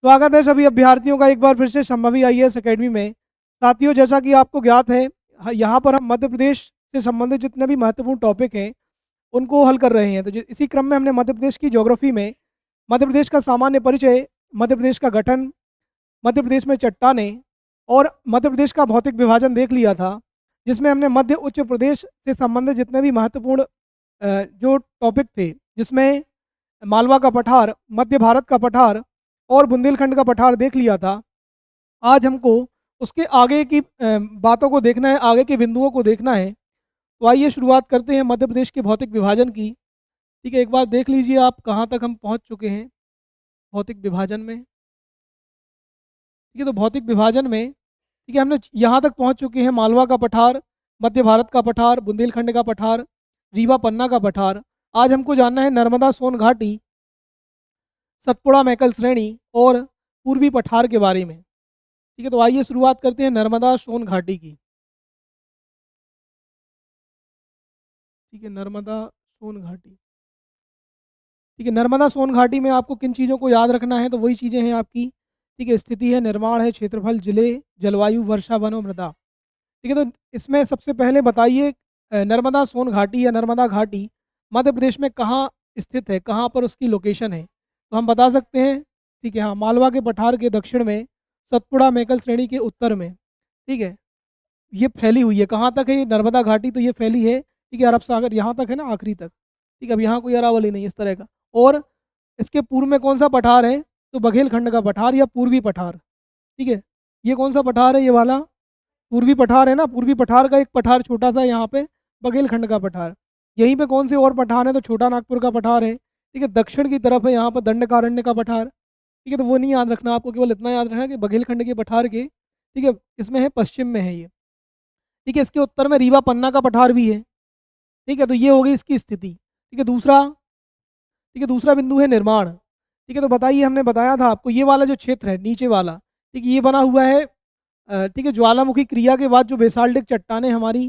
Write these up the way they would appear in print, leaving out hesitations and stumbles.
स्वागत है सभी अभ्यर्थियों का एक बार फिर से संभवी आईएएस एकेडमी में। साथियों, जैसा कि आपको ज्ञात है, यहाँ पर हम मध्य प्रदेश से संबंधित जितने भी महत्वपूर्ण टॉपिक हैं उनको हल कर रहे हैं। तो इसी क्रम में हमने मध्य प्रदेश की ज्योग्राफी में मध्य प्रदेश का सामान्य परिचय, मध्य प्रदेश का गठन, मध्य प्रदेश में चट्टानें और मध्य प्रदेश का भौतिक विभाजन देख लिया था, जिसमें हमने मध्य उच्च प्रदेश से संबंधित जितने भी महत्वपूर्ण जो टॉपिक थे, जिसमें मालवा का पठार, मध्य भारत का पठार और बुंदेलखंड का पठार देख लिया था। आज हमको उसके आगे की बातों को देखना है, आगे के बिंदुओं को देखना है। तो आइए शुरुआत करते हैं मध्य प्रदेश के भौतिक विभाजन की। ठीक है, एक बार देख लीजिए आप कहाँ तक हम पहुँच चुके हैं भौतिक विभाजन में। ठीक है, तो भौतिक विभाजन में ठीक है हमने यहाँ तक पहुँच चुके हैं, मालवा का पठार, मध्य भारत का पठार, बुंदेलखंड का पठार, रीवा पन्ना का पठार। आज हमको जानना है नर्मदा सोन घाटी, सतपुड़ा मैकल श्रेणी और पूर्वी पठार के बारे में। ठीक है, तो आइए शुरुआत करते हैं नर्मदा सोन घाटी की। ठीक है, नर्मदा सोन घाटी। ठीक है, नर्मदा सोन घाटी में आपको किन चीज़ों को याद रखना है, तो वही चीज़ें हैं आपकी। ठीक है, स्थिति है, निर्माण है, क्षेत्रफल, जिले, जलवायु, वर्षा, वन और मृदा। ठीक है, तो इसमें सबसे पहले बताइए नर्मदा सोन घाटी या नर्मदा घाटी मध्य प्रदेश में कहाँ स्थित है, कहाँ पर उसकी लोकेशन है। तो हम बता सकते हैं, ठीक है, हाँ, मालवा के पठार के दक्षिण में, सतपुड़ा मैकल श्रेणी के उत्तर में। ठीक है, ये फैली हुई है। कहाँ तक है ये नर्मदा घाटी, तो ये फैली है, ठीक है, अरब सागर यहाँ तक है ना, आखिरी तक। ठीक है, अब यहाँ कोई अरावली नहीं इस तरह का। और इसके पूर्व में कौन सा पठार है, तो बघेलखंड का पठार या पूर्वी पठार। ठीक है, ये कौन सा पठार है, ये वाला पूर्वी पठार है ना। पूर्वी पठार का एक पठार छोटा सा यहाँ पे बघेलखंड का पठार। यहीं पे कौन से और पठार है, तो छोटा नागपुर का पठार है। ठीक है, दक्षिण की तरफ है यहाँ पर दंडकारण्य का पठार। ठीक है, तो वो नहीं याद रखना आपको, केवल इतना याद रखना कि बघेलखंड के पठार के, ठीक है, इसमें है, पश्चिम में है ये। ठीक है, इसके उत्तर में रीवा पन्ना का पठार भी है। ठीक है, तो ये हो गई इसकी स्थिति। ठीक है, दूसरा, ठीक है, दूसरा बिंदु है निर्माण। ठीक है, तो बताइए, हमने बताया था आपको ये वाला जो क्षेत्र है नीचे वाला, ठीक है, ये बना हुआ है ठीक है, ज्वालामुखी क्रिया के बाद जो बेसाल्टिक चट्टानें हमारी,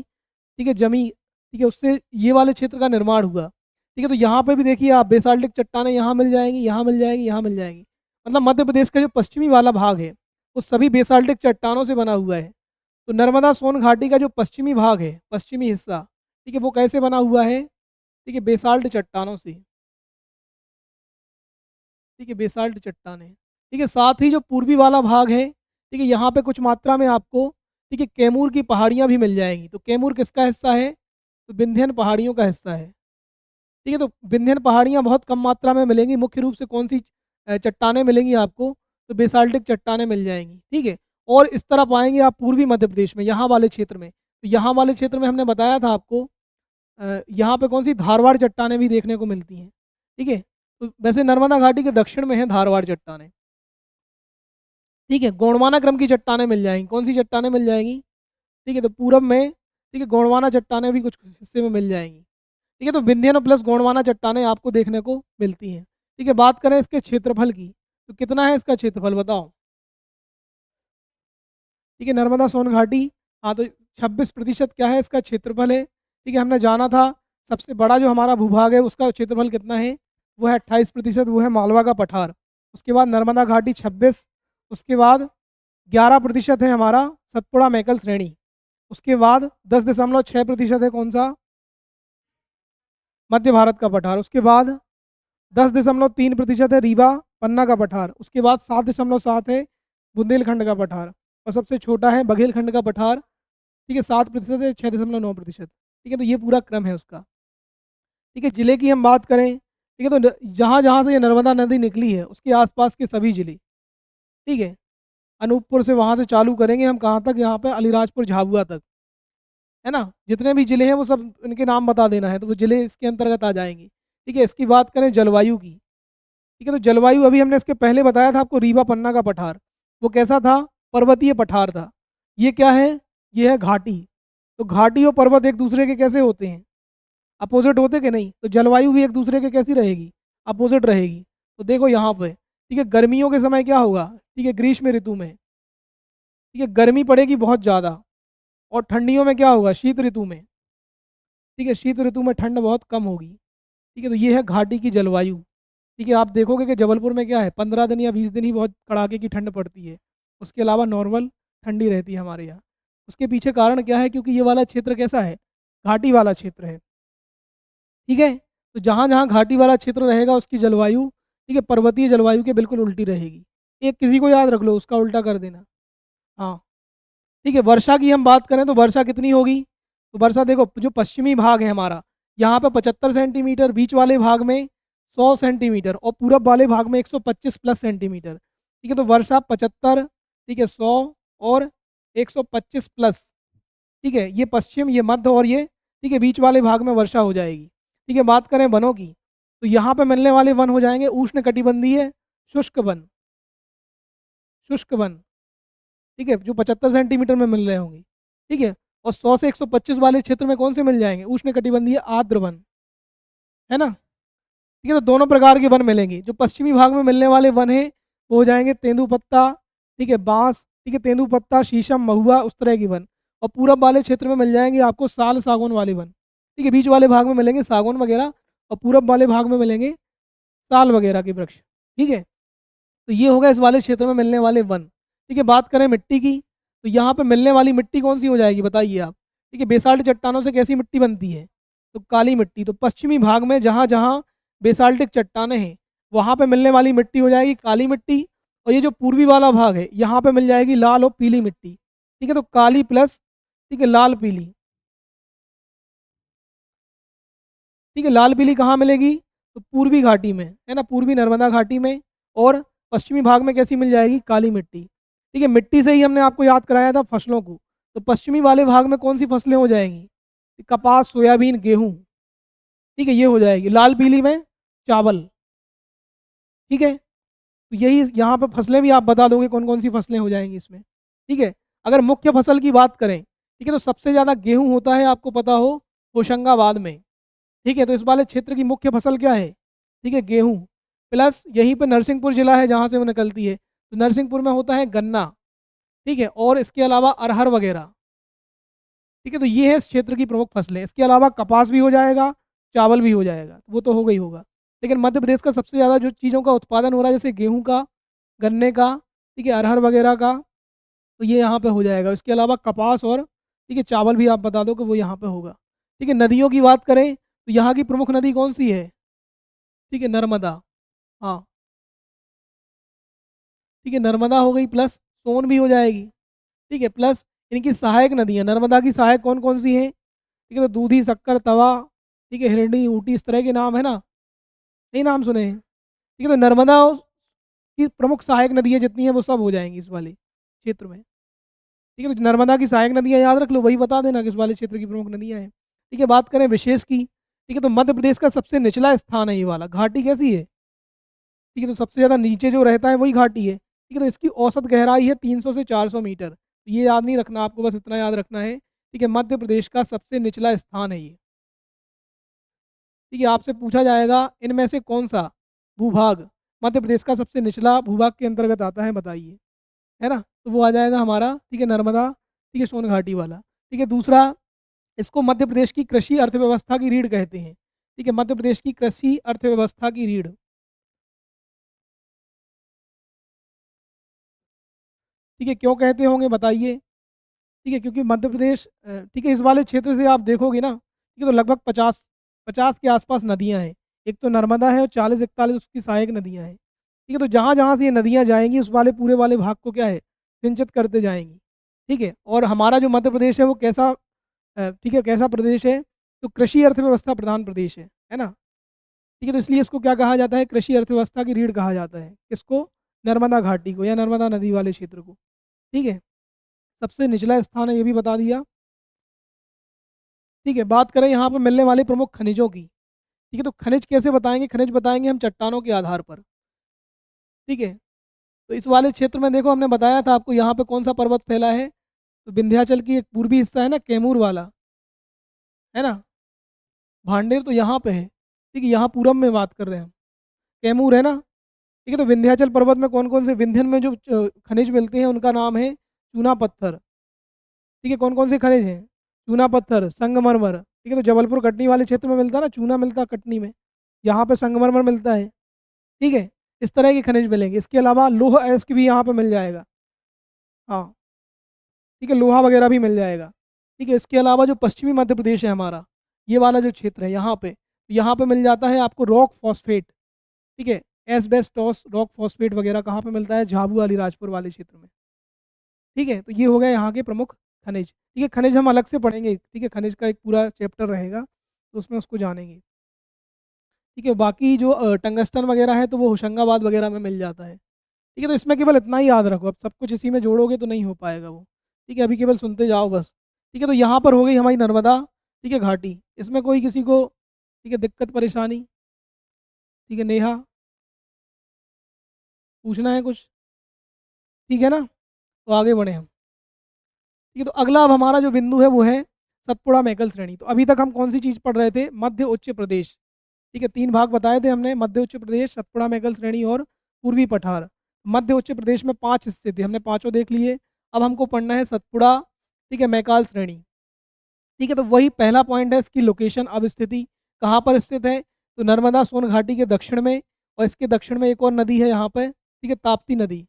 ठीक है, जमी, ठीक है, उससे ये वाले क्षेत्र का निर्माण हुआ। ठीक है, तो यहाँ पे भी देखिए आप, बेसाल्टिक चट्टानें यहाँ मिल जाएंगी, यहाँ मिल जाएंगी, यहाँ मिल जाएंगी। मतलब मध्य प्रदेश का जो पश्चिमी वाला भाग है वो सभी बेसाल्टिक चट्टानों से बना हुआ है। तो नर्मदा सोन घाटी का जो पश्चिमी भाग है, पश्चिमी हिस्सा, ठीक है, वो कैसे बना हुआ है, ठीक है, बेसाल्ट चट्टानों से। ठीक है, बेसाल्ट चट्टानें। ठीक है, साथ ही जो पूर्वी वाला भाग है, ठीक है, यहाँ पे कुछ मात्रा में आपको, ठीक है, कैमूर की पहाड़ियाँ भी मिल जाएंगी। तो कैमूर किसका हिस्सा है, तो विंध्यन पहाड़ियों का हिस्सा है। ठीक है, तो विंध्यन पहाड़ियाँ बहुत कम मात्रा में मिलेंगी। मुख्य रूप से कौन सी चट्टानें मिलेंगी आपको, तो बेसाल्टिक चट्टानें मिल जाएंगी। ठीक है, और इस तरह पाएंगे आप पूर्वी मध्य प्रदेश में, यहाँ वाले क्षेत्र में। तो यहाँ वाले क्षेत्र में हमने बताया था आपको, यहाँ पे कौन सी धारवाड़ चट्टानें भी देखने को मिलती हैं। ठीक है, तो वैसे नर्मदा घाटी के दक्षिण में है धारवाड़ चट्टानें। ठीक है, गोंडवाना क्रम की चट्टानें मिल जाएंगी। कौन सी चट्टानें मिल जाएंगी, ठीक है, तो पूरब में, ठीक है, गोंडवाना चट्टानें भी कुछ हिस्से में मिल जाएंगी। ठीक है, तो विंध्यन प्लस गोंडवाना चट्टानें आपको देखने को मिलती हैं। ठीक है, बात करें इसके क्षेत्रफल की, तो कितना है इसका क्षेत्रफल बताओ। ठीक है, नर्मदा सोन घाटी, हाँ, तो 26% क्या है इसका क्षेत्रफल है। ठीक है, हमने जाना था सबसे बड़ा जो हमारा भूभाग है उसका क्षेत्रफल कितना है, वो है 28%, वो है मालवा का पठार। उसके बाद नर्मदा घाटी 26, उसके बाद 11% है हमारा सतपुड़ा मैकल श्रेणी। उसके बाद 10.6% है कौन सा, मध्य भारत का पठार। उसके बाद 10.3% है रीवा पन्ना का पठार। उसके बाद 7.7 है बुंदेलखंड का पठार। और सबसे छोटा है बघेलखंड का पठार। ठीक है, 7% है, 6.9%। ठीक है, तो ये पूरा क्रम है उसका। ठीक है, जिले की हम बात करें, ठीक है, तो जहाँ जहाँ से ये नर्मदा नदी निकली है उसके आसपास के सभी जिले, ठीक है, अनूपपुर से वहाँ से चालू करेंगे हम, कहाँ तक, यहाँ पे अलीराजपुर झाबुआ तक, है ना। जितने भी जिले हैं वो सब इनके नाम बता देना है, तो वो जिले इसके अंतर्गत आ जाएंगे। ठीक है, इसकी बात करें जलवायु की, ठीक है, तो जलवायु अभी हमने इसके पहले बताया था आपको, रीवा पन्ना का पठार वो कैसा था, पर्वतीय पठार था। ये क्या है, ये है घाटी। तो घाटी और पर्वत एक दूसरे के कैसे होते हैं, अपोजिट होते कि नहीं। तो जलवायु भी एक दूसरे के कैसी रहेगी, अपोजिट रहेगी। तो देखो यहाँ पे, ठीक है, गर्मियों के समय क्या होगा, ठीक है, ग्रीष्म ऋतु में, ठीक है, गर्मी पड़ेगी बहुत ज़्यादा। और ठंडियों में क्या होगा, शीत ऋतु में, ठीक है, शीत ऋतु में ठंड बहुत कम होगी। ठीक है, तो ये है घाटी की जलवायु। ठीक है, आप देखोगे कि जबलपुर में क्या है, 15 दिन या 20 दिन ही बहुत कड़ाके की ठंड पड़ती है। उसके अलावा नॉर्मल ठंडी रहती है हमारे यहाँ। उसके पीछे कारण क्या है, क्योंकि ये वाला क्षेत्र कैसा है, घाटी वाला क्षेत्र है। ठीक है, तो जहाँ जहाँ घाटी वाला क्षेत्र रहेगा उसकी जलवायु, ठीक है, पर्वतीय जलवायु के बिल्कुल उल्टी रहेगी। एक किसी को याद रख लो, उसका उल्टा कर देना। हाँ, ठीक है। वर्षा की हम बात करें तो वर्षा कितनी होगी, तो वर्षा देखो, जो पश्चिमी भाग है हमारा, यहाँ पे 75 सेंटीमीटर, बीच वाले भाग में 100 सेंटीमीटर और पूरब वाले भाग में 125+ सेंटीमीटर। ठीक है, तो वर्षा 75, ठीक है, 100 और 125+। ठीक है, ये पश्चिम, ये मध्य और ये, ठीक है, बीच वाले भाग में वर्षा हो जाएगी। ठीक है, बात करें वनों की, तो यहाँ पे मिलने वाले वन हो जाएंगे उष्ण कटिबंधीय शुष्क वन, शुष्क वन। ठीक है, जो 75 सेंटीमीटर में मिल रहे होंगे। ठीक है, और 100 से 125 वाले क्षेत्र में कौन से मिल जाएंगे, उष्ण कटिबंधीय आर्द्र वन, है ना। ठीक है, तो दोनों प्रकार के वन मिलेंगे। जो पश्चिमी भाग में मिलने वाले वन है वो हो जाएंगे तेंदुपत्ता, ठीक है, बांस, ठीक है, तेंदुपत्ता, शीशम, महुआ, उस तरह के वन। और पूरब वाले क्षेत्र में मिल जाएंगे आपको साल, सागौन वाले वन। ठीक है, बीच वाले भाग में मिलेंगे सागौन वगैरह और पूरब वाले भाग में मिलेंगे साल वगैरह के वृक्ष। ठीक है, तो ये होगा इस वाले क्षेत्र में मिलने वाले वन। ठीक है, बात करें मिट्टी की, तो यहाँ पे मिलने वाली मिट्टी कौन सी हो जाएगी, बताइए आप। ठीक है, बेसाल्ट चट्टानों से कैसी मिट्टी बनती है, तो काली मिट्टी। तो पश्चिमी भाग में जहाँ जहाँ बेसाल्टिक चट्टानें हैं वहाँ पे मिलने वाली मिट्टी हो जाएगी काली मिट्टी। और ये जो पूर्वी वाला भाग है यहाँ पे मिल जाएगी लाल और पीली मिट्टी। ठीक है, तो काली प्लस, ठीक है, लाल पीली। ठीक है, लाल पीली कहाँ मिलेगी, तो पूर्वी घाटी में, है ना, पूर्वी नर्मदा घाटी में। और पश्चिमी भाग में कैसी मिल जाएगी, काली मिट्टी। ठीक है, मिट्टी से ही हमने आपको याद कराया था फसलों को, तो पश्चिमी वाले भाग में कौन सी फसलें हो जाएंगी, कपास, सोयाबीन, गेहूं। ठीक है, ये हो जाएगी। लाल पीली में चावल। ठीक है, तो यही यहाँ पे फसलें भी आप बता दोगे कौन कौन सी फसलें हो जाएंगी इसमें। ठीक है, अगर मुख्य फसल की बात करें, ठीक है, तो सबसे ज़्यादा गेहूं होता है, आपको पता हो, होशंगाबाद में। ठीक है, तो इस वाले क्षेत्र की मुख्य फसल क्या है, ठीक है, गेहूं। प्लस यहीं पर नरसिंहपुर जिला है जहाँ से वो निकलती है, तो नरसिंहपुर में होता है गन्ना। ठीक है, और इसके अलावा अरहर वगैरह। ठीक है, तो ये है इस क्षेत्र की प्रमुख फसलें। इसके अलावा कपास भी हो जाएगा, चावल भी हो जाएगा, वो तो होगा ही होगा। लेकिन मध्य प्रदेश का सबसे ज़्यादा जो चीज़ों का उत्पादन हो रहा है, जैसे गेहूं का, गन्ने का, ठीक है, अरहर वगैरह का, तो ये यहाँ पे हो जाएगा। इसके अलावा कपास और, ठीक है, चावल भी आप बता दो कि वो यहाँ पे होगा। ठीक है, नदियों की बात करें तो यहाँ की प्रमुख नदी कौन सी है, ठीक है, नर्मदा। हाँ, ठीक है, नर्मदा हो गई, प्लस सोन भी हो जाएगी। ठीक है, प्लस इनकी सहायक नदियाँ, नर्मदा की सहायक कौन कौन सी हैं, ठीक है, तो दूधी, शक्कर, तवा, ठीक है, हिरणी, ऊटी, इस तरह के नाम है ना, नहीं नाम सुने हैं। ठीक है, तो नर्मदा की प्रमुख सहायक नदियाँ जितनी हैं वो सब हो जाएंगी इस वाले क्षेत्र में। ठीक है, तो नर्मदा की सहायक नदियाँ याद रख लो, वही बता देना किस वाले क्षेत्र की प्रमुख नदियाँ हैं। ठीक है, बात करें विशेष की, ठीक है, तो मध्य प्रदेश का सबसे निचला स्थान है ये वाला। घाटी कैसी है, ठीक है, तो सबसे ज़्यादा नीचे जो रहता है वही घाटी है। ठीक है, तो इसकी औसत गहराई है 300 से 400 मीटर। तो ये याद नहीं रखना आपको, बस इतना याद रखना है। ठीक है, मध्य प्रदेश का सबसे निचला स्थान है ये। ठीक है, आपसे पूछा जाएगा इनमें से कौन सा भूभाग मध्य प्रदेश का सबसे निचला भूभाग के अंतर्गत आता है, बताइए, है ना। तो वो आ जाएगा हमारा, ठीक है, नर्मदा, ठीक है, सोन घाटी वाला। ठीक है, दूसरा, इसको मध्य प्रदेश की कृषि अर्थव्यवस्था की रीढ़ कहते हैं। ठीक है, मध्य प्रदेश की कृषि अर्थव्यवस्था की रीढ़। ठीक है, क्यों कहते होंगे बताइए। ठीक है, क्योंकि मध्य प्रदेश, ठीक है, इस वाले क्षेत्र से आप देखोगे ना, ठीक है, तो लगभग 50 के आसपास नदियां हैं। एक तो नर्मदा है और 40-41 उसकी सहायक नदियां हैं। ठीक है, तो जहाँ जहाँ से ये नदियाँ जाएंगी उस वाले पूरे वाले भाग को क्या है, सिंचित करते जाएंगी। ठीक है, और हमारा जो मध्य प्रदेश है वो कैसा, ठीक है, कैसा प्रदेश है, तो कृषि अर्थव्यवस्था प्रधान प्रदेश है ना। ठीक है, तो इसलिए इसको क्या कहा जाता है, कृषि अर्थव्यवस्था की रीढ़ कहा जाता है। किसको, नर्मदा घाटी को या नर्मदा नदी वाले क्षेत्र को। ठीक है, सबसे निचला स्थान है ये भी बता दिया। ठीक है, बात करें यहाँ पर मिलने वाले प्रमुख खनिजों की। ठीक है, तो खनिज कैसे बताएंगे, खनिज बताएंगे हम चट्टानों के आधार पर। ठीक है, तो इस वाले क्षेत्र में देखो, हमने बताया था आपको यहाँ पे कौन सा पर्वत फैला है, तो विंध्याचल की एक पूर्वी हिस्सा है ना, कैमूर वाला, है ना। भांडेर तो यहाँ पे है, ठीक है, यहाँ पूरब में बात कर रहे हैं हम, कैमूर है ना। ठीक है, तो विंध्याचल पर्वत में कौन कौन से, विंध्यन में जो खनिज मिलते हैं उनका नाम है चूना पत्थर। ठीक है, कौन कौन से खनिज हैं, चूना पत्थर, संगमरमर। ठीक है, तो जबलपुर कटनी वाले क्षेत्र में मिलता है ना, चूना मिलता है कटनी में, यहाँ पे संगमरमर मिलता है। ठीक है, इस तरह के खनिज मिलेंगे। इसके अलावा लौह अयस्क भी यहाँ पे मिल जाएगा। हाँ, ठीक है, लोहा वगैरह भी मिल जाएगा। ठीक है, इसके अलावा जो पश्चिमी मध्य प्रदेश है हमारा, ये वाला जो क्षेत्र है यहाँ पे मिल जाता है आपको रॉक फॉस्फेट। ठीक है, एस्बेस्टॉस रॉक फॉस्फेट वगैरह कहाँ पे मिलता है? झाबुआ अलीराजपुर वाले क्षेत्र में। ठीक है, तो ये हो गया यहाँ के प्रमुख खनिज। ठीक है, खनिज हम अलग से पढ़ेंगे। ठीक है, खनिज का एक पूरा चैप्टर रहेगा, तो उसमें उसको जानेंगे। ठीक है, बाकी जो टंगस्टन वगैरह है तो वो होशंगाबाद वगैरह में मिल जाता है। ठीक है, तो इसमें केवल इतना ही याद रखो, अब सब कुछ इसी में जोड़ोगे तो नहीं हो पाएगा वो। ठीक है, अभी केवल सुनते जाओ बस। ठीक है, तो यहाँ पर हो गई हमारी नर्मदा, ठीक है, घाटी। इसमें कोई किसी को, ठीक है, दिक्कत परेशानी? ठीक है, नेहा, पूछना है कुछ? ठीक है ना, तो आगे बढ़े हम। ठीक है, तो अगला अब हमारा जो बिंदु है वो है सतपुड़ा मैकल श्रेणी। तो अभी तक हम कौन सी चीज़ पढ़ रहे थे? मध्य उच्च प्रदेश। ठीक है, 3 भाग बताए थे हमने, मध्य उच्च प्रदेश, सतपुड़ा मैकल श्रेणी और पूर्वी पठार। मध्य उच्च प्रदेश में 5 हिस्से थे, हमने पाँचों देख लिए। अब हमको पढ़ना है सतपुड़ा, ठीक है, मैकाल श्रेणी। ठीक है, तो वही पहला पॉइंट है, इसकी लोकेशन, अब स्थिति कहाँ पर स्थित है? तो नर्मदा सोन घाटी के दक्षिण में, और इसके दक्षिण में एक और नदी है यहाँ पर, ठीक है, ताप्ती नदी।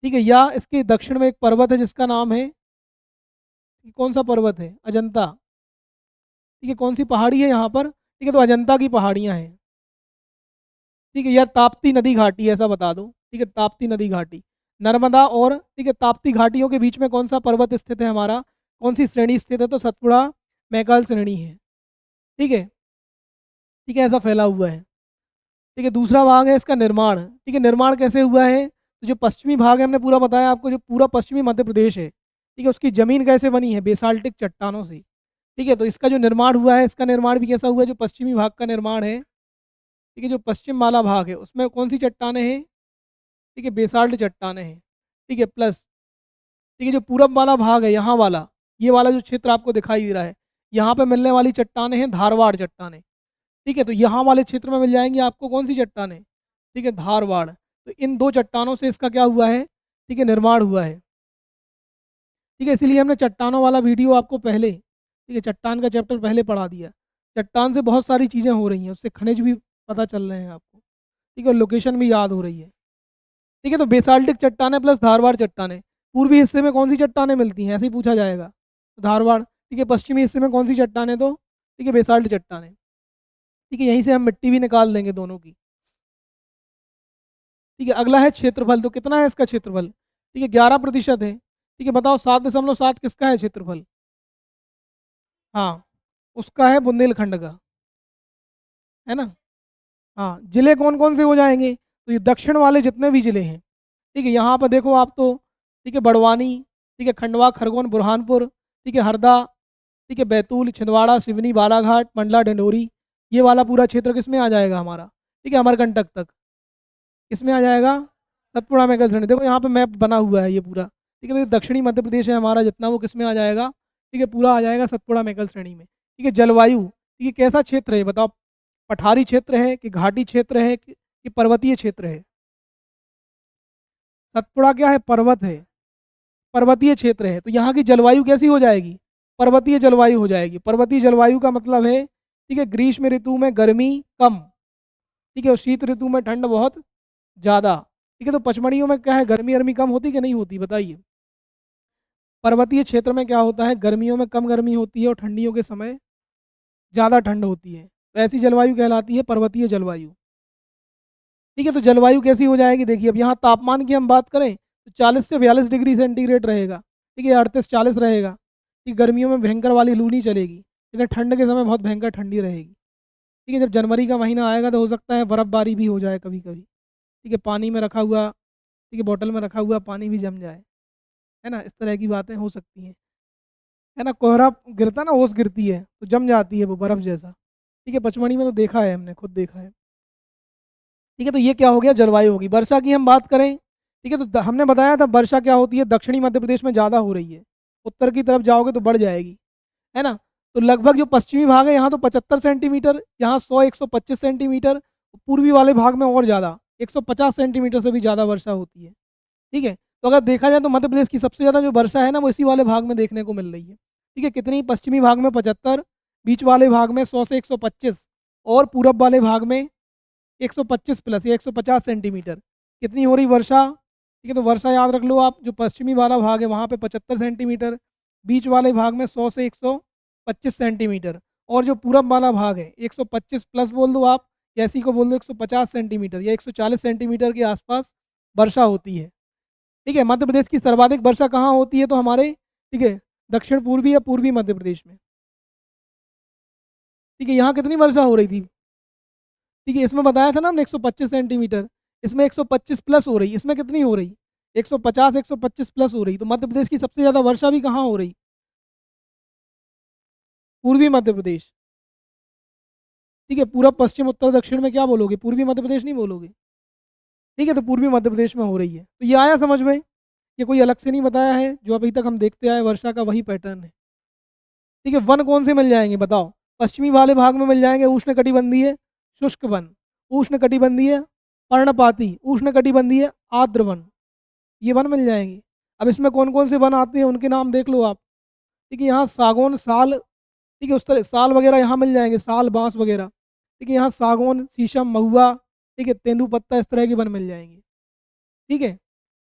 ठीक है, या इसके दक्षिण में एक पर्वत है जिसका नाम है, कौन सा पर्वत है? अजंता। ठीक है, कौन सी पहाड़ी है यहाँ पर? ठीक है, तो अजंता की पहाड़ियाँ हैं। ठीक है, या ताप्ती नदी घाटी, ऐसा बता दो। ठीक है, ताप्ती नदी घाटी, नर्मदा और, ठीक है, ताप्ती घाटियों के बीच में कौन सा पर्वत स्थित है हमारा? कौन सी श्रेणी स्थित है? तो सतपुड़ा मैकाल श्रेणी है। ठीक है, ठीक है, ऐसा फैला हुआ है। ठीक है, दूसरा भाग है इसका निर्माण। ठीक है, निर्माण कैसे हुआ है? तो जो पश्चिमी भाग है हमने पूरा बताया आपको, जो पूरा पश्चिमी मध्य प्रदेश है, ठीक है, उसकी ज़मीन कैसे बनी है? बेसाल्टिक चट्टानों से। ठीक है, तो इसका जो निर्माण हुआ है, इसका निर्माण भी कैसा हुआ है? जो पश्चिमी भाग का निर्माण है, ठीक है, जो पश्चिम वाला भाग है उसमें कौन सी चट्टानें हैं? ठीक है, बेसाल्ट चट्टानें हैं। ठीक है, प्लस, ठीक है, जो पूरब वाला भाग है, यहाँ वाला, ये वाला जो क्षेत्र आपको दिखाई दे रहा है, यहाँ पे मिलने वाली चट्टानें हैं धारवाड़ चट्टानें। ठीक है, तो यहाँ वाले क्षेत्र में मिल जाएंगी आपको कौन सी चट्टानें? ठीक है, धारवाड़। तो इन दो चट्टानों से इसका क्या हुआ है? ठीक है, निर्माण हुआ है। ठीक है, इसीलिए हमने चट्टानों वाला वीडियो आपको पहले, ठीक है, चट्टान का चैप्टर पहले पढ़ा दिया। चट्टान से बहुत सारी चीज़ें हो रही हैं, उससे खनिज भी पता चल रहे हैं आपको। ठीक है, लोकेशन भी याद हो रही है। ठीक है, तो बेसाल्टिक चट्टानें प्लस धारवाड़ चट्टानें। पूर्वी हिस्से में कौन सी चट्टानें मिलती हैं? ऐसे ही पूछा जाएगा, तो धारवाड़। ठीक है, पश्चिमी हिस्से में कौन सी चट्टानें? तो ठीक है, बेसाल्ट चट्टानें। ठीक है, यहीं से हम मिट्टी भी निकाल देंगे दोनों की। ठीक है, अगला है क्षेत्रफल। तो कितना है इसका क्षेत्रफल? ठीक है, 11% है। ठीक है, बताओ 7.7 किसका है क्षेत्रफल? हाँ, उसका है बुंदेलखंड का, है ना। हाँ, जिले कौन कौन से हो जाएंगे? तो ये दक्षिण वाले जितने भी जिले हैं, ठीक है, यहाँ पर देखो आप तो, ठीक है, बड़वानी, ठीक है, खंडवा, खरगोन, बुरहानपुर, ठीक है, हरदा, ठीक है, बैतूल, छिंदवाड़ा, सिवनी, बालाघाट, मंडला, ढंढोरी, ये वाला पूरा क्षेत्र किस में आ जाएगा हमारा? ठीक है, अमरकंटक तक किसमें आ जाएगा? सतपुड़ा मैकल श्रेणी। देखो यहाँ पे मैप बना हुआ है ये पूरा। ठीक है, तो ये दक्षिणी मध्य प्रदेश है हमारा जितना, वो किस में आ जाएगा? ठीक है, पूरा आ जाएगा सतपुड़ा मैकल श्रेणी में। ठीक है, जलवायु, ठीक है, कैसा क्षेत्र है बताओ? पठारी क्षेत्र है कि घाटी क्षेत्र है कि पर्वतीय क्षेत्र है? सतपुड़ा क्या है? पर्वत है, पर्वतीय क्षेत्र है। तो यहाँ की जलवायु कैसी हो जाएगी? पर्वतीय जलवायु हो जाएगी। पर्वतीय जलवायु का मतलब है, ठीक है, ग्रीष्म ऋतु में गर्मी कम, ठीक है, और शीत ऋतु में ठंड बहुत ज़्यादा। ठीक है, तो पचमढ़ियों में क्या है? गर्मी गर्मी कम होती कि नहीं होती? बताइए। पर्वतीय क्षेत्र में क्या होता है? गर्मियों में कम गर्मी होती है और ठंडियों के समय ज़्यादा ठंड होती है। तो ऐसी जलवायु कहलाती है पर्वतीय जलवायु। ठीक है, तो जलवायु कैसी हो जाएगी? देखिए, अब यहाँ तापमान की हम बात करें तो 40 से 42 डिग्री सेंटीग्रेड रहेगा। ठीक है, 38-40 रहेगा। ठीक, गर्मियों में भयंकर वाली लू नहीं चलेगी, लेकिन ठंड के समय बहुत भयंकर ठंडी रहेगी। ठीक है, जब जनवरी का महीना आएगा तो हो सकता है बर्फ़बारी भी हो जाए कभी कभी। ठीक है, पानी में रखा हुआ, ठीक है, बॉटल में रखा हुआ पानी भी जम जाए, है ना, इस तरह की बातें हो सकती हैं, है ना। कोहरा गिरता ना, ओस गिरती है तो जम जाती है वो बर्फ़ जैसा। ठीक है, पचमढ़ी में तो देखा है हमने, खुद देखा है। ठीक है, तो ये क्या हो गया? जलवायु होगी। वर्षा की हम बात करें, ठीक है, तो हमने बताया था वर्षा क्या होती है, दक्षिणी मध्य प्रदेश में ज़्यादा हो रही है, उत्तर की तरफ जाओगे तो बढ़ जाएगी, है ना। तो लगभग जो पश्चिमी भाग है यहाँ तो 75 सेंटीमीटर, यहाँ 100-125 सेंटीमीटर, पूर्वी वाले भाग में और ज़्यादा 150 सेंटीमीटर से भी ज़्यादा वर्षा होती है। ठीक है, तो अगर देखा जाए तो मध्य प्रदेश की सबसे ज़्यादा जो वर्षा है ना वो इसी वाले भाग में देखने को मिल रही है। ठीक है, कितनी? पश्चिमी भाग में 75, बीच वाले भाग में 100 से 125, और पूरब वाले भाग में 125 प्लस या 150 सेंटीमीटर कितनी हो रही वर्षा। ठीक है, तो वर्षा याद रख लो आप, जो पश्चिमी वाला भाग है वहाँ पे 75 सेंटीमीटर, बीच वाले भाग में 100 से 125 सेंटीमीटर, और जो पूरब वाला भाग है 125 प्लस बोल दो आप, या इसी को बोल दो 150 सेंटीमीटर या 140 सेंटीमीटर के आसपास वर्षा होती है। ठीक है, मध्य प्रदेश की सर्वाधिक वर्षा कहाँ होती है, तो हमारे, ठीक है, दक्षिण पूर्वी या पूर्वी मध्य प्रदेश में। ठीक है, यहाँ कितनी वर्षा हो रही थी, ठीक है, इसमें बताया था ना हमने 125 सेंटीमीटर, इसमें 125 प्लस हो रही, इसमें कितनी हो रही, 150 125 प्लस हो रही, तो मध्य प्रदेश की सबसे ज़्यादा वर्षा भी कहाँ हो रही, पूर्वी मध्य प्रदेश। ठीक है, पूरब पश्चिम उत्तर दक्षिण में क्या बोलोगे, पूर्वी मध्य प्रदेश नहीं बोलोगे। ठीक है, तो पूर्वी मध्य प्रदेश में हो रही है, तो ये आया समझ में, ये कोई अलग से नहीं बताया है, जो अभी तक हम देखते आए वर्षा का वही पैटर्न है। ठीक है, वन कौन से मिल जाएंगे बताओ, पश्चिमी वाले भाग में मिल जाएंगे उष्ण कटिबंधीय शुष्क वन, उष्ण कटिबंधीय पर्णपाती, उष्ण कटिबंधीय आर्द्र वन, ये वन मिल जाएंगे। अब इसमें कौन कौन से वन आते हैं उनके नाम देख लो आप। ठीक है, यहाँ सागौन साल, ठीक है, उस तरह साल वगैरह यहाँ मिल जाएंगे, साल बांस वगैरह। ठीक है, यहाँ सागौन शीशम महुआ, ठीक है, तेंदुपत्ता, इस तरह के वन मिल जाएंगे। ठीक है,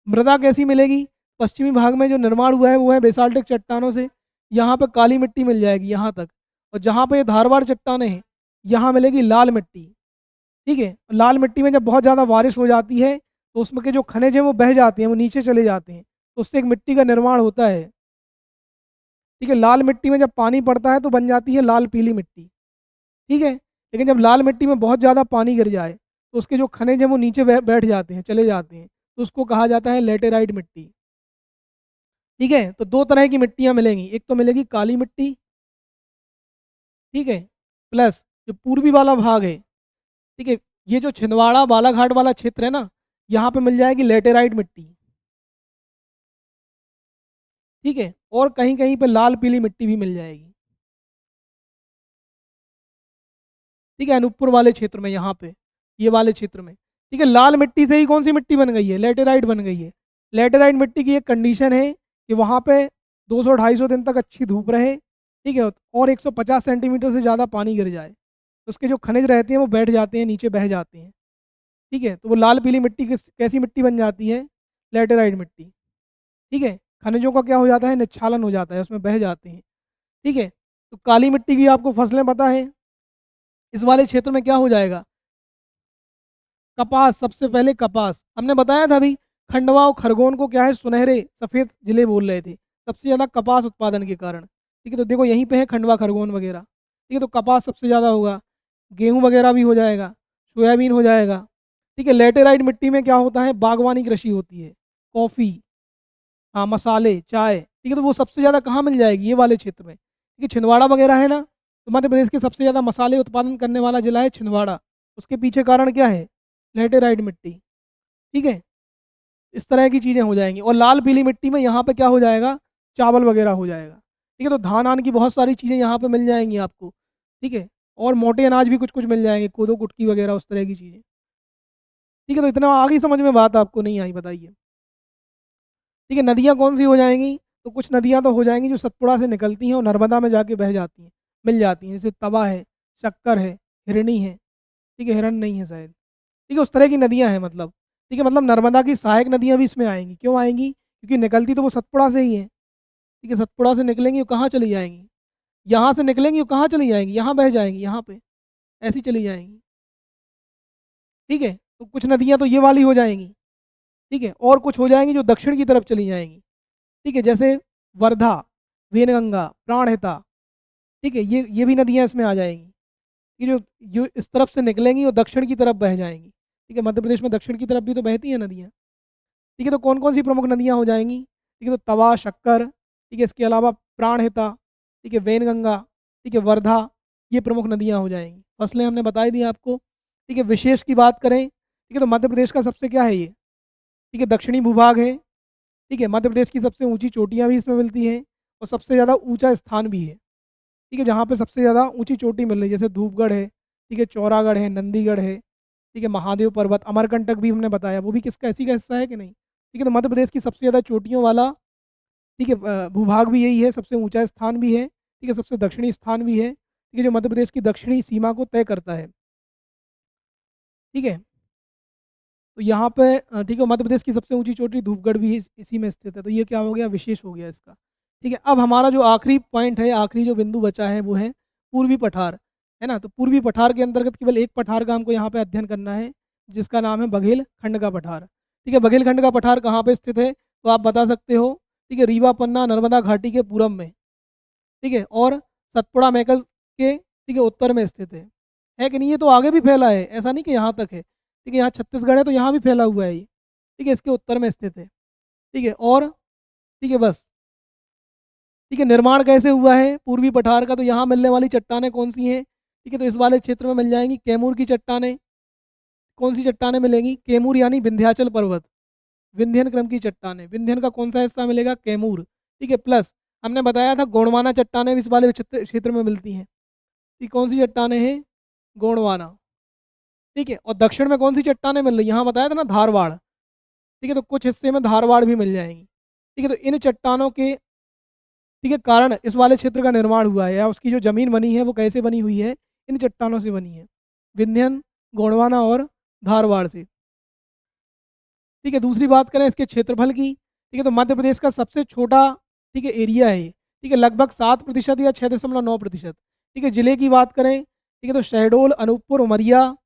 मृदा कैसी मिलेगी, पश्चिमी भाग में जो निर्माण हुआ है वो है बेसाल्टिक चट्टानों से, यहाँ पे काली मिट्टी मिल जाएगी यहाँ तक, और जहाँ पे धारवाड़ चट्टानें हैं यहाँ मिलेगी लाल मिट्टी। ठीक है, लाल मिट्टी में जब बहुत ज़्यादा बारिश हो जाती है तो उसमें के जो खनिज हैं वो बह जाते हैं, वो नीचे चले जाते हैं, तो उससे एक मिट्टी का निर्माण होता है। ठीक है, लाल मिट्टी में जब पानी पड़ता है तो बन जाती है लाल पीली मिट्टी। ठीक है, लेकिन जब लाल मिट्टी में बहुत ज़्यादा पानी गिर जाए तो उसके जो खनिज हैं वो नीचे बैठ जाते हैं, चले जाते हैं, तो उसको कहा जाता है लेटेराइट मिट्टी। ठीक है, तो दो तरह की मिट्टियाँ मिलेंगी, एक तो मिलेगी काली मिट्टी, ठीक है, प्लस जो पूर्वी वाला भाग है, ठीक है, ये जो छिंदवाड़ा बालाघाट वाला क्षेत्र है ना, यहाँ पे मिल जाएगी लेटेराइट मिट्टी। ठीक है, और कहीं कहीं पे लाल पीली मिट्टी भी मिल जाएगी। ठीक है, अनूपपुर वाले क्षेत्र में, यहाँ पे ये वाले क्षेत्र में। ठीक है, लाल मिट्टी से ही कौन सी मिट्टी बन गई है, लेटेराइट बन गई है। लेटेराइट मिट्टी की एक कंडीशन है कि वहाँ पे 200-250 दिन तक अच्छी धूप रहे, ठीक है, और 150 सेंटीमीटर से ज़्यादा पानी गिर जाए, तो उसके जो खनिज रहते हैं वो बैठ जाते हैं, नीचे बह जाते हैं। ठीक है, तो वो लाल पीली मिट्टी कैसी मिट्टी बन जाती है, लेटेराइट मिट्टी। ठीक है, खनिजों का क्या हो जाता है, निच्छालन हो जाता है, उसमें बह जाते हैं। ठीक है, तो काली मिट्टी की आपको फसलें पता है, इस वाले क्षेत्र में क्या हो जाएगा, कपास, सबसे पहले कपास, हमने बताया था अभी, खंडवा और खरगोन को क्या है, सुनहरे सफ़ेद जिले बोल रहे थे, सबसे ज़्यादा कपास उत्पादन के कारण। ठीक है, तो देखो यहीं पे है खंडवा खरगोन वगैरह। ठीक है, तो कपास सबसे ज़्यादा होगा, गेहूँ वगैरह भी हो जाएगा, सोयाबीन हो जाएगा। ठीक है, लेटेराइट मिट्टी में क्या होता है, बागवानी कृषि होती है, कॉफ़ी, हाँ, मसाले, चाय। ठीक है, तो वो सबसे ज़्यादा कहाँ मिल जाएगी, ये वाले क्षेत्र में। ठीक है, छिंदवाड़ा वगैरह है ना, तो मध्य प्रदेश के सबसे ज़्यादा मसाले उत्पादन करने वाला जिला है छिंदवाड़ा। उसके पीछे कारण क्या है, लेटेराइट मिट्टी। ठीक है, इस तरह की चीज़ें हो जाएंगी, और लाल पीली मिट्टी में यहाँ पे क्या हो जाएगा, चावल वगैरह हो जाएगा। ठीक है, तो धान आन की बहुत सारी चीज़ें यहाँ पे मिल जाएंगी आपको। ठीक है, और मोटे अनाज भी कुछ कुछ मिल जाएंगे, कोदो कुटकी वगैरह उस तरह की चीज़ें। ठीक है, तो इतना आगे समझ में बात आपको नहीं आई, बताइए। ठीक है, नदियाँ कौन सी हो जाएंगी, तो कुछ नदियाँ तो हो जाएंगी जो सतपुड़ा से निकलती हैं और नर्मदा में जाके बह जाती हैं, मिल जाती हैं, जैसे तवा है, शक्कर है, हिरणी है। ठीक है, हिरण नहीं है शायद। ठीक है, उस तरह की नदियाँ हैं मतलब। ठीक है, मतलब नर्मदा की सहायक नदियाँ भी इसमें आएंगी, क्यों आएंगी, क्योंकि निकलती तो वो सतपुड़ा से ही है। ठीक है, सतपुड़ा से निकलेंगी वो कहाँ चली जाएंगी, यहाँ से निकलेंगी वो कहाँ चली जाएंगी, यहाँ बह जाएंगी, यहाँ पे ऐसी चली जाएंगी। ठीक है, तो कुछ नदियाँ तो ये वाली हो जाएंगी। ठीक है, और कुछ हो जाएंगी जो दक्षिण की तरफ चली जाएंगी। ठीक है, जैसे वर्धा, वेनगंगा, प्राणहिता। ठीक है, ये भी नदियाँ इसमें आ जाएंगी। ये जो इस तरफ से निकलेंगी और दक्षिण की तरफ बह जाएंगी। ठीक है, मध्य प्रदेश में दक्षिण की तरफ भी तो बहती हैं नदियाँ। ठीक है, तो कौन कौन सी प्रमुख नदियाँ हो जाएंगी, ठीक है, तो तवा, शक्कर, ठीक है, इसके अलावा प्राणहिता, ठीक है, वेनगंगा, ठीक है, वर्धा, ये प्रमुख नदियाँ हो जाएंगी। फसलें हमने बताई दी आपको। ठीक है, विशेष की बात करें, ठीक है, तो मध्य प्रदेश का सबसे क्या है ये, ठीक है, दक्षिणी भूभाग है। ठीक है, मध्य प्रदेश की सबसे ऊंची चोटियाँ भी इसमें मिलती हैं, और सबसे ज़्यादा ऊंचा स्थान भी है। ठीक है, जहाँ पे सबसे ज़्यादा ऊंची चोटी मिल रही है, जैसे धूपगढ़ है, ठीक है, चौरागढ़ है, नंदीगढ़ है, ठीक है, महादेव पर्वत, अमरकंटक भी हमने बताया, वो भी किसका, इसी का हिस्सा है कि नहीं। ठीक है, तो मध्य प्रदेश की सबसे ज़्यादा चोटियों वाला, ठीक है, भूभाग भी यही है, सबसे ऊंचा स्थान भी है। ठीक है, सबसे दक्षिणी स्थान भी है। ठीक है, जो मध्य प्रदेश की दक्षिणी सीमा को तय करता है। ठीक है। तो यहाँ पे ठीक है, मध्य प्रदेश की सबसे ऊंची चोटी धूपगढ़ भी इसी में स्थित है, तो ये क्या हो गया, विशेष हो गया इसका। ठीक है, अब हमारा जो आखिरी पॉइंट है, आखिरी जो बिंदु बचा है वो है पूर्वी पठार, है ना। तो पूर्वी पठार के अंतर्गत केवल एक पठार का हमको यहाँ पे अध्ययन करना है, जिसका नाम है बघेल खंड का पठार। ठीक है, बघेल खंड का पठार कहाँ पे स्थित है, तो आप बता सकते हो। ठीक है, रीवा पन्ना नर्मदा घाटी के पूरब में, ठीक है, और सतपुड़ा मैकल के, ठीक है, उत्तर में स्थित है कि नहीं। ये तो आगे भी फैला है, ऐसा नहीं कि यहाँ तक है। ठीक है, यहाँ छत्तीसगढ़ है तो यहाँ भी फैला हुआ है ये। ठीक है, इसके उत्तर में स्थित है। ठीक है, और ठीक है बस। ठीक है, निर्माण कैसे हुआ है पूर्वी पठार का, तो यहाँ मिलने वाली चट्टानें कौन सी हैं। ठीक है, तो इस वाले क्षेत्र में मिल जाएंगी कैमूर की चट्टानें। कौन सी चट्टानें मिलेंगी, कैमूर यानी विंध्याचल पर्वत, विंध्यन क्रम की चट्टानें। विंध्यन का कौन सा हिस्सा मिलेगा, कैमूर। ठीक है, प्लस हमने बताया था गोंडवाना चट्टानें भी इस वाले क्षेत्र में मिलती हैं। ठीक, कौन सी चट्टानें हैं, गोंडवाना। ठीक है, और दक्षिण में कौन सी चट्टानें मिल रही, यहाँ बताया था ना, धारवाड़। ठीक है, तो कुछ हिस्से में धारवाड़ भी मिल जाएंगी। ठीक है, तो इन चट्टानों के, ठीक है, कारण इस वाले क्षेत्र का निर्माण हुआ है, या उसकी जो जमीन बनी है वो कैसे बनी हुई है, इन चट्टानों से बनी है, विंध्यन, गोंडवाना और धारवाड़ से। ठीक है, दूसरी बात करें इसके क्षेत्रफल की। ठीक है, तो मध्य प्रदेश का सबसे छोटा, ठीक है, एरिया है। ठीक है, लगभग 7% या 6.9%। ठीक है, जिले की बात करें, ठीक है, तो शहडोल, अनूपपुर, उमरिया,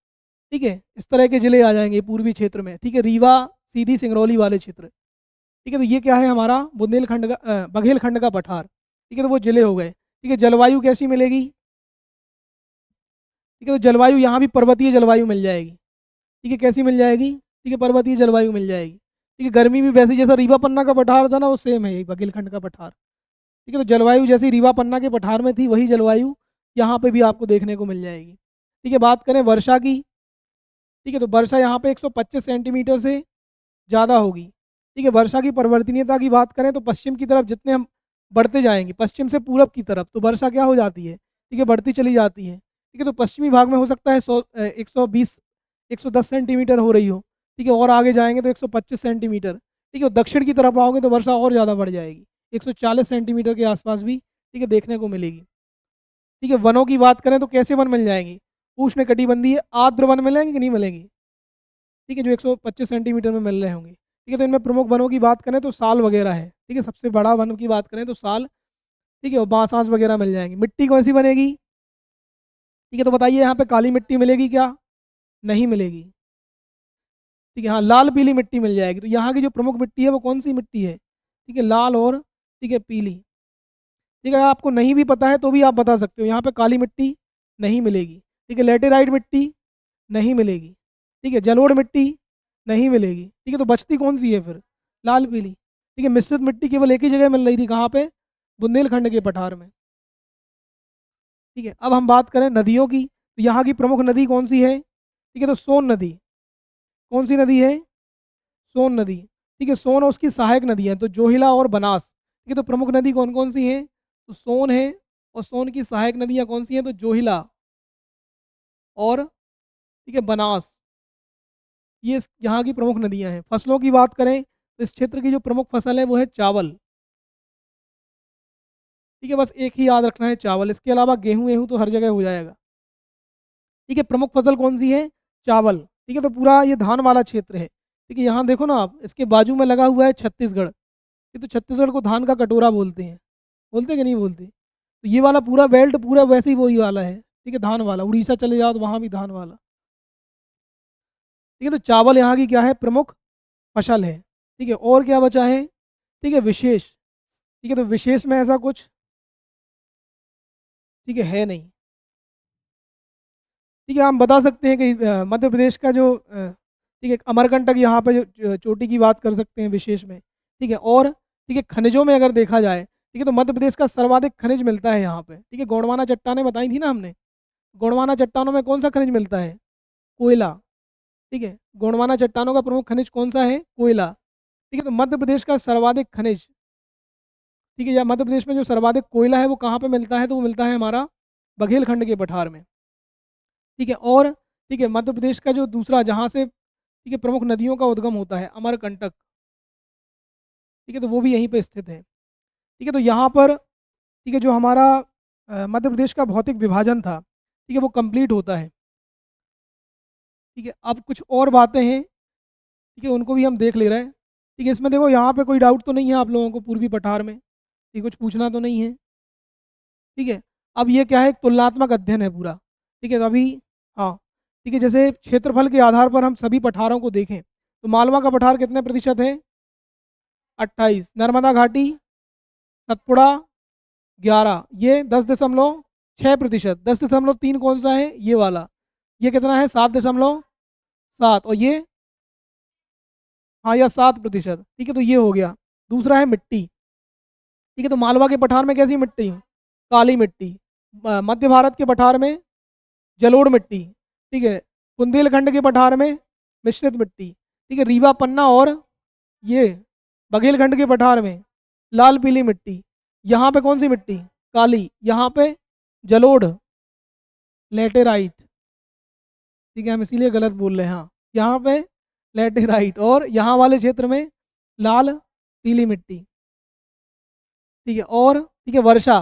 ठीक है, इस तरह के जिले आ जाएंगे पूर्वी क्षेत्र में। ठीक है, रीवा, सीधी, सिंगरौली वाले क्षेत्र। ठीक है, तो ये क्या है हमारा बुंदेलखंड का बघेलखंड का पठार। ठीक है, तो वो जिले हो गए। ठीक है, जलवायु कैसी मिलेगी। ठीक है, तो जलवायु यहाँ भी पर्वतीय जलवायु मिल जाएगी। ठीक है, कैसी मिल जाएगी, ठीक है, पर्वतीय जलवायु मिल जाएगी। ठीक है, गर्मी भी वैसे जैसा रीवा पन्ना का पठार था ना, वो सेम है बघेलखंड का पठार। ठीक है, तो जलवायु जैसी रीवा पन्ना के पठार में थी, वही जलवायु यहाँ पे भी आपको देखने को मिल जाएगी। ठीक है, बात करें वर्षा की। ठीक है, तो वर्षा यहाँ पे 125 सेंटीमीटर से ज़्यादा होगी। ठीक है, वर्षा की परिवर्तनीयता की बात करें तो पश्चिम की तरफ जितने हम बढ़ते जाएंगे, पश्चिम से पूरब की तरफ, तो वर्षा क्या हो जाती है, ठीक है, बढ़ती चली जाती है। ठीक है, तो पश्चिमी भाग में हो सकता है 120 110 सेंटीमीटर हो रही हो। ठीक है, और आगे जाएंगे तो 125 सेंटीमीटर। ठीक है, दक्षिण की तरफ आओगे तो वर्षा और ज़्यादा बढ़ जाएगी, 140 सेंटीमीटर के आसपास भी, ठीक है, देखने को मिलेगी। ठीक है, वनों की बात करें तो कैसे वन मिल जाएंगे, उष्ण कटिबंधीय आर्द्र वन मिलेंगे कि नहीं मिलेंगे। ठीक है, जो 125 सेंटीमीटर में मिल रहे होंगे। ठीक है, तो इनमें प्रमुख वनों की बात करें तो साल वगैरह है। ठीक है, सबसे बड़ा वन की बात करें तो साल। ठीक है, और बांसास वगैरह मिल जाएंगे। मिट्टी कौन सी बनेगी। ठीक है, तो बताइए यहाँ पे काली मिट्टी मिलेगी क्या, नहीं मिलेगी। ठीक है, हाँ, लाल पीली मिट्टी मिल जाएगी। तो यहाँ की जो प्रमुख मिट्टी है वो कौन सी मिट्टी है, ठीक है, लाल और, ठीक है, पीली। ठीक है, आपको नहीं भी पता है तो भी आप बता सकते हो, यहाँ पे काली मिट्टी नहीं मिलेगी। ठीक है, लेटेराइट मिट्टी नहीं मिलेगी। ठीक है, जलोढ़ मिट्टी नहीं मिलेगी। ठीक है, तो बचती कौन सी है फिर, लाल पीली। ठीक है, मिश्रित मिट्टी केवल एक ही जगह मिल रही थी, कहाँ पे, बुंदेलखंड के पठार में। ठीक है, अब हम बात करें नदियों की, तो यहाँ की प्रमुख नदी कौन सी है, ठीक है, तो सोन नदी। कौन सी नदी है, सोन नदी। ठीक है, सोन और उसकी सहायक नदी है तो जोहिला और बनास। ठीक है, तो प्रमुख नदी कौन कौन सी हैं, तो सोन है, और सोन की सहायक नदियाँ कौन सी हैं, तो जोहिला और, ठीक है, बनास। ये यहाँ की प्रमुख नदियाँ हैं। फसलों की बात करें तो इस क्षेत्र की जो प्रमुख फसल है वो है चावल। ठीक है, बस एक ही याद रखना है, चावल। इसके अलावा गेहूँ वेहूँ तो हर जगह हो जाएगा। ठीक है, प्रमुख फसल कौन सी है, चावल। ठीक है, तो पूरा ये धान वाला क्षेत्र है। ठीक है, यहाँ देखो ना आप, इसके बाजू में लगा हुआ है छत्तीसगढ़। ये तो छत्तीसगढ़ को धान का कटोरा बोलते हैं, बोलते कि नहीं बोलते। तो ये वाला पूरा बेल्ट पूरा वैसे ही वही वाला है। ठीक है, धान वाला। उड़ीसा चले जाओ तो वहाँ भी धान वाला। ठीक है, तो चावल यहाँ की क्या है, प्रमुख फसल है। ठीक है, और क्या बचा है, ठीक है, विशेष। ठीक है, तो विशेष में ऐसा कुछ, ठीक है नहीं। ठीक है, हम बता सकते हैं कि मध्य प्रदेश का जो ठीक है, अमरकंटक यहाँ पे जो चोटी की बात कर सकते हैं विशेष में। ठीक है, और ठीक है, खनिजों में अगर देखा जाए, ठीक है, तो मध्य प्रदेश का सर्वाधिक खनिज मिलता है यहाँ पे। ठीक है, गोंडवाना चट्टानें बताई थी ना हमने, गोंडवाना चट्टानों में कौन सा खनिज मिलता है, कोयला। ठीक है, गोंडवाना चट्टानों का प्रमुख खनिज कौन सा है, कोयला। ठीक है, तो मध्य प्रदेश का सर्वाधिक खनिज, ठीक है, या मध्य प्रदेश में जो सर्वाधिक कोयला है वो कहाँ पे मिलता है, तो वो मिलता है हमारा बघेलखंड के पठार में। ठीक है, और ठीक है, मध्य प्रदेश का जो दूसरा जहाँ से, ठीक है, प्रमुख नदियों का उद्गम होता है, अमरकंटक। ठीक है, तो वो भी यहीं पे स्थित है। ठीक है, तो यहाँ पर, ठीक है, जो हमारा मध्य प्रदेश का भौतिक विभाजन था, ठीक है, वो कंप्लीट होता है। ठीक है, अब कुछ और बातें हैं, ठीक है, उनको भी हम देख ले रहे हैं। ठीक है, इसमें देखो यहाँ पे कोई डाउट तो नहीं है आप लोगों को पूर्वी पठार में, ये कुछ पूछना तो नहीं है। ठीक है, अब ये क्या है, एक तुलनात्मक अध्ययन है पूरा। ठीक है, तो अभी हाँ, ठीक है, जैसे क्षेत्रफल के आधार पर हम सभी पठारों को देखें तो मालवा का पठार कितने प्रतिशत है, 28, नर्मदा घाटी सतपुड़ा 11, ये 10.6%, 10.3 कौन सा है, ये वाला, ये कितना है 7.7, और ये हाँ या 7%। ठीक है, तो ये हो गया। दूसरा है मिट्टी। ठीक है, तो मालवा के पठार में कैसी मिट्टी, काली मिट्टी। मध्य भारत के पठार में जलोढ़ मिट्टी। ठीक है, बुंदेलखंड के पठार में मिश्रित मिट्टी। ठीक है, रीवा पन्ना और ये बघेलखंड के पठार में लाल पीली मिट्टी। यहाँ पे कौन सी मिट्टी, काली, यहाँ पे जलोढ़ लेटेराइट। ठीक है, हम इसीलिए गलत बोल रहे हैं, हाँ, यहाँ पे लेटेराइट, और यहाँ वाले क्षेत्र में लाल पीली मिट्टी। ठीक है, और ठीक है वर्षा।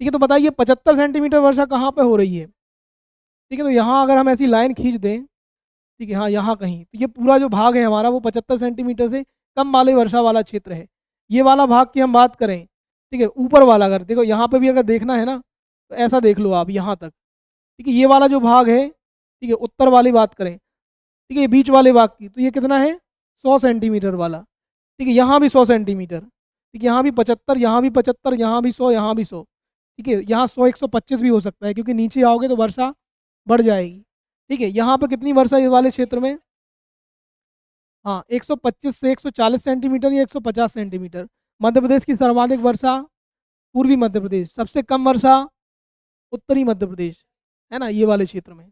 ठीक है, तो बताइए 75 सेंटीमीटर वर्षा कहाँ पे हो रही है। ठीक है, तो यहाँ अगर हम ऐसी लाइन खींच दें, ठीक है, हाँ यहाँ कहीं, तो ये पूरा जो भाग है हमारा वो 75 सेंटीमीटर से कम वाले वर्षा वाला क्षेत्र है। ये वाला भाग की हम बात करें, ठीक है, ऊपर वाला, अगर देखो यहाँ पे भी अगर देखना है ना तो ऐसा देख लो आप यहाँ तक। ठीक है, ये वाला जो भाग है, ठीक है, उत्तर वाली बात करें, ठीक है, ये बीच वाले भाग की, तो ये कितना है 100 सेंटीमीटर वाला। ठीक है, यहाँ भी 100 सेंटीमीटर। ठीक है, यहाँ भी 75, यहाँ भी 75, यहाँ भी 100, यहाँ भी 100। ठीक है, यहाँ 100 125 भी हो सकता है क्योंकि नीचे आओगे तो वर्षा बढ़ जाएगी। ठीक है, यहाँ पर कितनी वर्षा इस वाले क्षेत्र में, हाँ 125 से 140 सेंटीमीटर या 150 सेंटीमीटर। मध्य प्रदेश की सर्वाधिक वर्षा पूर्वी मध्य प्रदेश, सबसे कम वर्षा उत्तरी मध्य प्रदेश, है ना, ये वाले क्षेत्र में।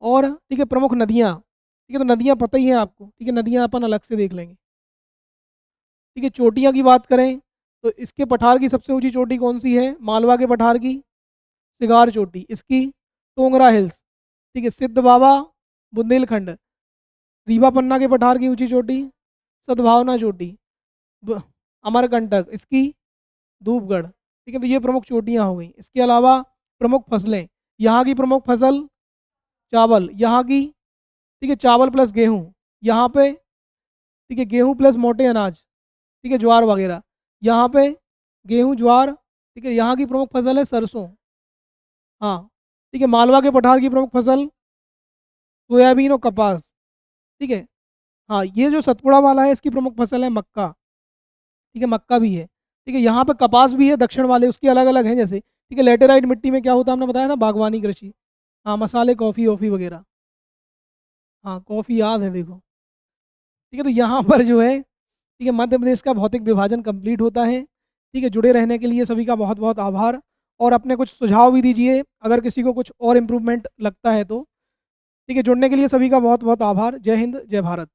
और ठीक है, प्रमुख नदियाँ। ठीक है, तो नदियाँ पता ही है आपको। ठीक है, नदियाँ अपन अलग से देख लेंगे। ठीक है, चोटियाँ की बात करें तो इसके पठार की सबसे ऊंची चोटी कौन सी है, मालवा के पठार की सिगार चोटी, इसकी टोंगरा हिल्स। ठीक है, सिद्ध बाबा बुंदेलखंड, रीवा पन्ना के पठार की ऊंची चोटी सद्भावना चोटी, अमरकंटक, इसकी धूपगढ़। ठीक है, तो ये प्रमुख चोटियाँ हो गई। इसके अलावा प्रमुख फसलें, यहाँ की प्रमुख फसल चावल, यहाँ की, ठीक है, चावल प्लस गेहूँ, यहाँ पे ठीक है गेहूँ प्लस मोटे अनाज, ठीक है, ज्वार वगैरह, यहाँ पे गेहूँ ज्वार। ठीक है, यहाँ की प्रमुख फसल है सरसों। हाँ, ठीक है, मालवा के पठार की प्रमुख फसल सोयाबीन और कपास। ठीक है, हाँ, ये जो सतपुड़ा वाला है इसकी प्रमुख फसल है मक्का। ठीक है, मक्का भी है। ठीक है, यहाँ पे कपास भी है, दक्षिण वाले उसके अलग अलग हैं जैसे। ठीक है, लेटेराइट मिट्टी में क्या होता है हमने बताया था, बागवानी कृषि, हाँ, मसाले कॉफ़ी वॉफ़ी वगैरह, हाँ कॉफ़ी याद है देखो। ठीक है, तो यहाँ पर जो है, ठीक है, मध्य प्रदेश का भौतिक विभाजन कंप्लीट होता है। ठीक है, जुड़े रहने के लिए सभी का बहुत बहुत आभार, और अपने कुछ सुझाव भी दीजिए अगर किसी को कुछ और इम्प्रूवमेंट लगता है तो। ठीक है, जुड़ने के लिए सभी का बहुत बहुत आभार। जय हिंद, जय भारत।